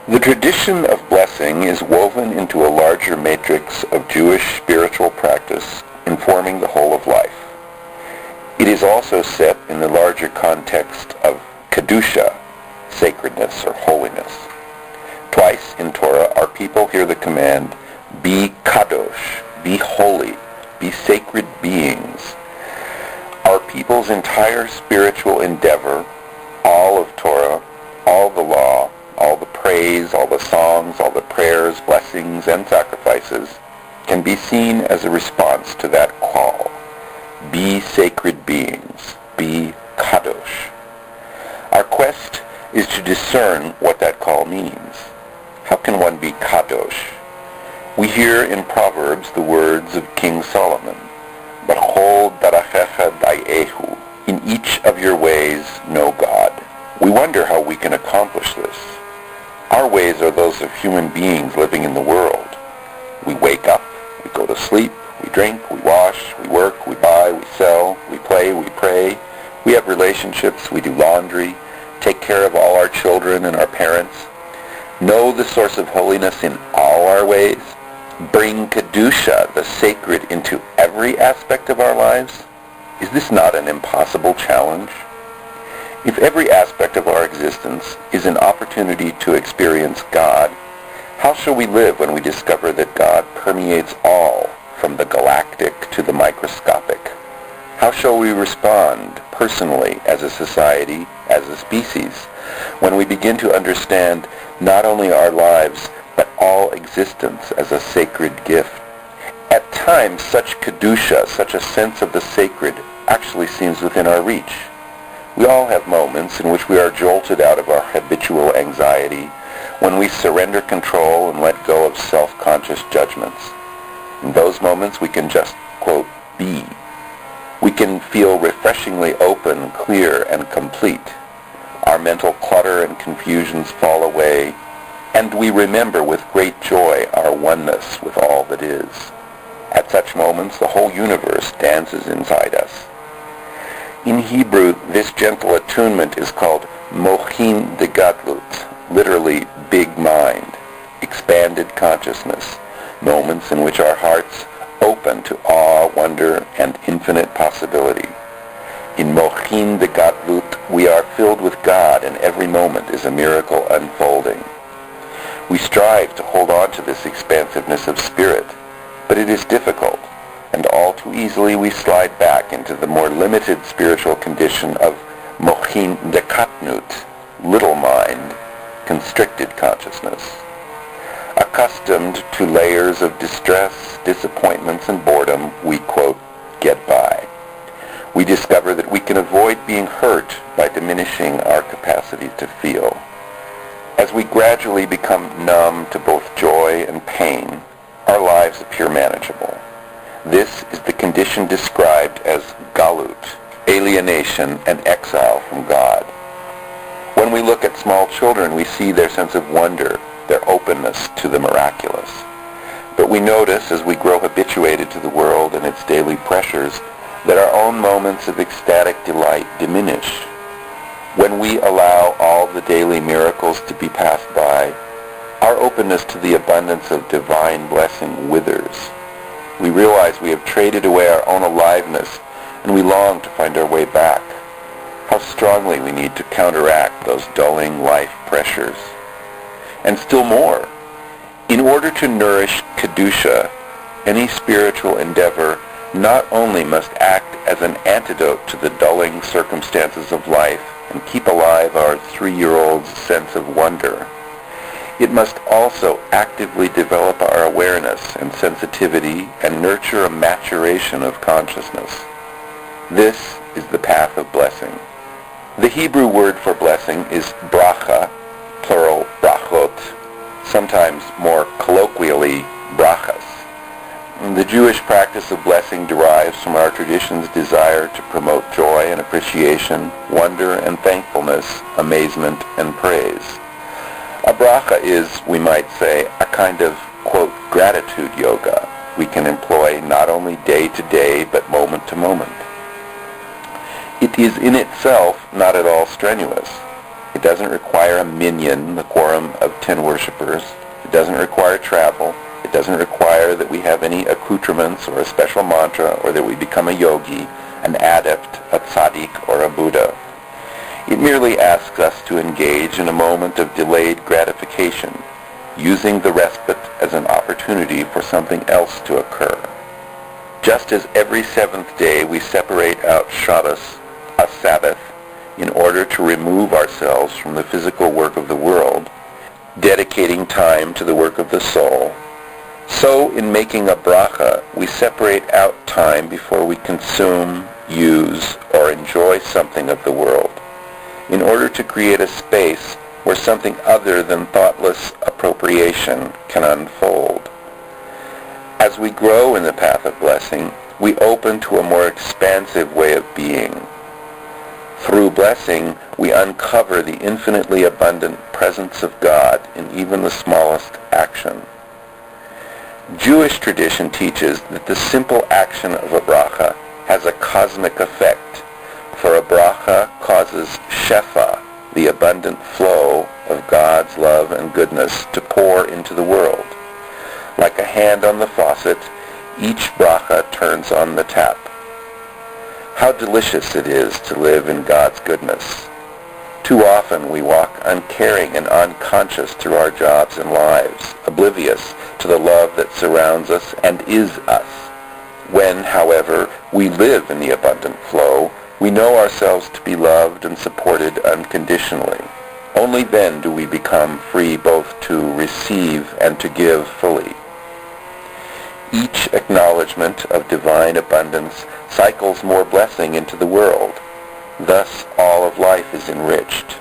The tradition of blessing is woven into a larger matrix of Jewish spiritual practice informing the whole of life. It is also set in the larger context of Kedusha, sacredness or holiness. Twice in Torah, our people hear the command, be kadosh, be holy, be sacred beings. Our people's entire spiritual endeavor, all of Torah, all the law, all the praise, all the songs, all the prayers, blessings, and sacrifices, can be seen as a response to that call. Be sacred beings. Be kadosh. Our quest is to discern what that call means. How can one be kadosh? We hear in Proverbs the words of King Solomon, B'chol darachecha dayehu. In each of your ways, know God. We wonder how we can accomplish this. Our ways are those of human beings living in the world. We wake up, we go to sleep, we drink, we wash, we work, we buy, we sell, we play, we pray. We have relationships, we do laundry, take care of all our children and our parents. Know the source of holiness in all our ways. Bring Kedusha, the sacred, into every aspect of our lives. Is this not an impossible challenge? If every aspect of our existence is an opportunity to experience God, how shall we live when we discover that God permeates all, from the galactic to the microscopic? How shall we respond personally as a society, as a species, when we begin to understand not only our lives, but all existence as a sacred gift? At times, such Kedusha, such a sense of the sacred, actually seems within our reach. We all have moments in which we are jolted out of our habitual anxiety, when we surrender control and let go of self-conscious judgments. In those moments we can just, quote, be. We can feel refreshingly open, clear, and complete. Our mental clutter and confusions fall away, and we remember with great joy our oneness with all that is. At such moments the whole universe dances inside us. In Hebrew, this gentle attunement is called mochin de gadlut, literally big mind, expanded consciousness, moments in which our hearts open to awe, wonder, and infinite possibility. In mochin de gadlut, we are filled with God, and every moment is a miracle unfolding. We strive to hold on to this expansiveness of spirit, but it is difficult, and all too easily we slide back into the more limited spiritual condition of mochin de katnut, little mind, constricted consciousness. Accustomed to layers of distress, disappointments, and boredom, we, quote, get by. We discover that we can avoid being hurt by diminishing our capacity to feel. As we gradually become numb to both joy and pain, our lives appear manageable. This is the condition described as galut, alienation and exile from God. When we look at small children, we see their sense of wonder, their openness to the miraculous. But we notice, as we grow habituated to the world and its daily pressures, that our own moments of ecstatic delight diminish. When we allow all the daily miracles to be passed by, our openness to the abundance of divine blessing withers. We realize we have traded away our own aliveness, and we long to find our way back. How strongly we need to counteract those dulling life pressures. And still more, in order to nourish Kedusha, any spiritual endeavor not only must act as an antidote to the dulling circumstances of life and keep alive our 3-year-old's sense of wonder, it must also actively develop our awareness and sensitivity and nurture a maturation of consciousness. This is the path of blessing. The Hebrew word for blessing is bracha, plural brachot, sometimes more colloquially brachas. The Jewish practice of blessing derives from our tradition's desire to promote joy and appreciation, wonder and thankfulness, amazement and praise. A bracha is, we might say, a kind of, quote, gratitude yoga we can employ not only day to day but moment to moment. It is in itself not at all strenuous. It doesn't require a minyan, the quorum of 10 worshippers. It doesn't require travel. It doesn't require that we have any accoutrements or a special mantra or that we become a yogi, an adept, a tzaddik, or a Buddha. It merely asks us to engage in a moment of delayed gratification, using the respite as an opportunity for something else to occur. Just as every seventh day we separate out Shabbos, a Sabbath, in order to remove ourselves from the physical work of the world, dedicating time to the work of the soul, so in making a bracha, we separate out time before we consume, use, or enjoy something of the world, in order to create a space where something other than thoughtless appropriation can unfold. As we grow in the path of blessing, we open to a more expansive way of being. Through blessing, we uncover the infinitely abundant presence of God in even the smallest action. Jewish tradition teaches that the simple action of a bracha has a cosmic effect, for a bracha causes shefa, the abundant flow of God's love and goodness, to pour into the world. Like a hand on the faucet, each bracha turns on the tap. How delicious it is to live in God's goodness. Too often we walk uncaring and unconscious through our jobs and lives, oblivious to the love that surrounds us and is us. When, however, we live in the abundant flow, we know ourselves to be loved and supported unconditionally. Only then do we become free both to receive and to give fully. Each acknowledgement of divine abundance cycles more blessing into the world. Thus, all of life is enriched.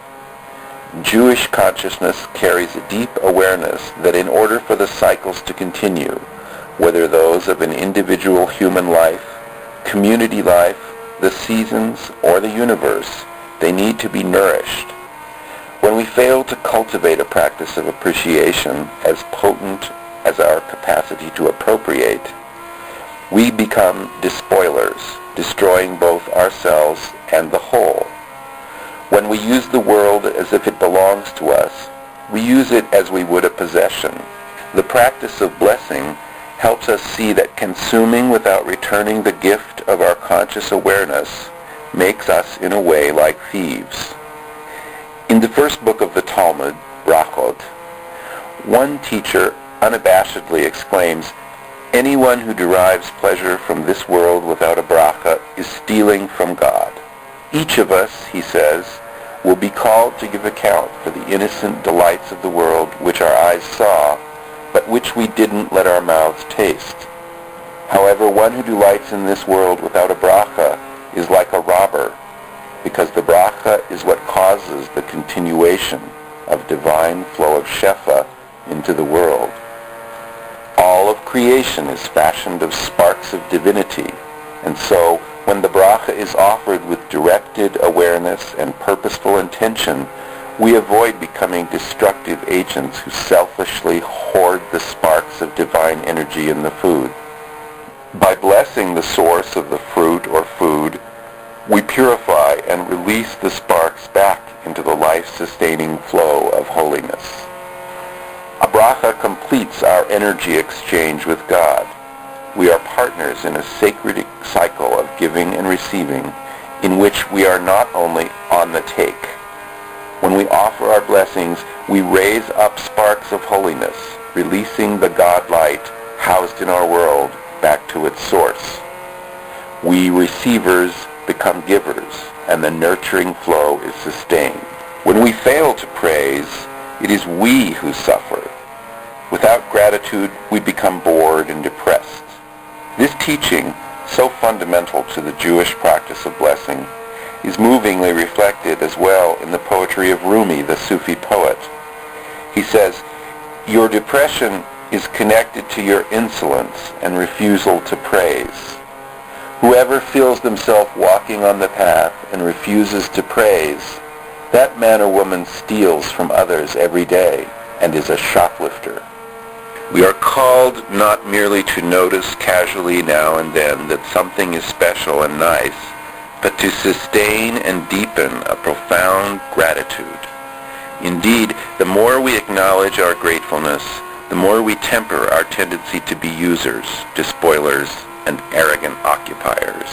Jewish consciousness carries a deep awareness that in order for the cycles to continue, whether those of an individual human life, community life, the seasons, or the universe, they need to be nourished. When we fail to cultivate a practice of appreciation as potent as our capacity to appropriate, we become despoilers, destroying both ourselves and the whole. When we use the world as if it belongs to us, we use it as we would a possession. The practice of blessing helps us see that consuming without returning the gift of our conscious awareness makes us in a way like thieves. In the first book of the Talmud, Brachot, one teacher unabashedly exclaims, "Anyone who derives pleasure from this world without a bracha is stealing from God." Each of us, he says, will be called to give account for the innocent delights of the world which our eyes saw, but which we didn't let our mouths taste. However, one who delights in this world without a bracha is like a robber, because the bracha is what causes the continuation of divine flow of shefa into the world. All of creation is fashioned of sparks of divinity, and so when the bracha is offered with directed awareness and purposeful intention, we avoid becoming destructive agents who selfishly hoard the sparks of divine energy in the food. By blessing the source of the fruit or food, we purify and release the sparks back into the life-sustaining flow of holiness. A bracha completes our energy exchange with God. We are partners in a sacred cycle of giving and receiving, in which we are not only on the take. When we offer our blessings, we raise up sparks of holiness, releasing the God light housed in our world back to its source. We receivers become givers, and the nurturing flow is sustained. When we fail to praise, it is we who suffer. Without gratitude, we become bored and depressed. This teaching, so fundamental to the Jewish practice of blessing, is movingly reflected as well in the poetry of Rumi, the Sufi poet. He says, "Your depression is connected to your insolence and refusal to praise. Whoever feels themselves walking on the path and refuses to praise, that man or woman steals from others every day and is a shoplifter." We are called not merely to notice casually now and then that something is special and nice, but to sustain and deepen a profound gratitude. Indeed, the more we acknowledge our gratefulness, the more we temper our tendency to be users, despoilers, and arrogant occupiers.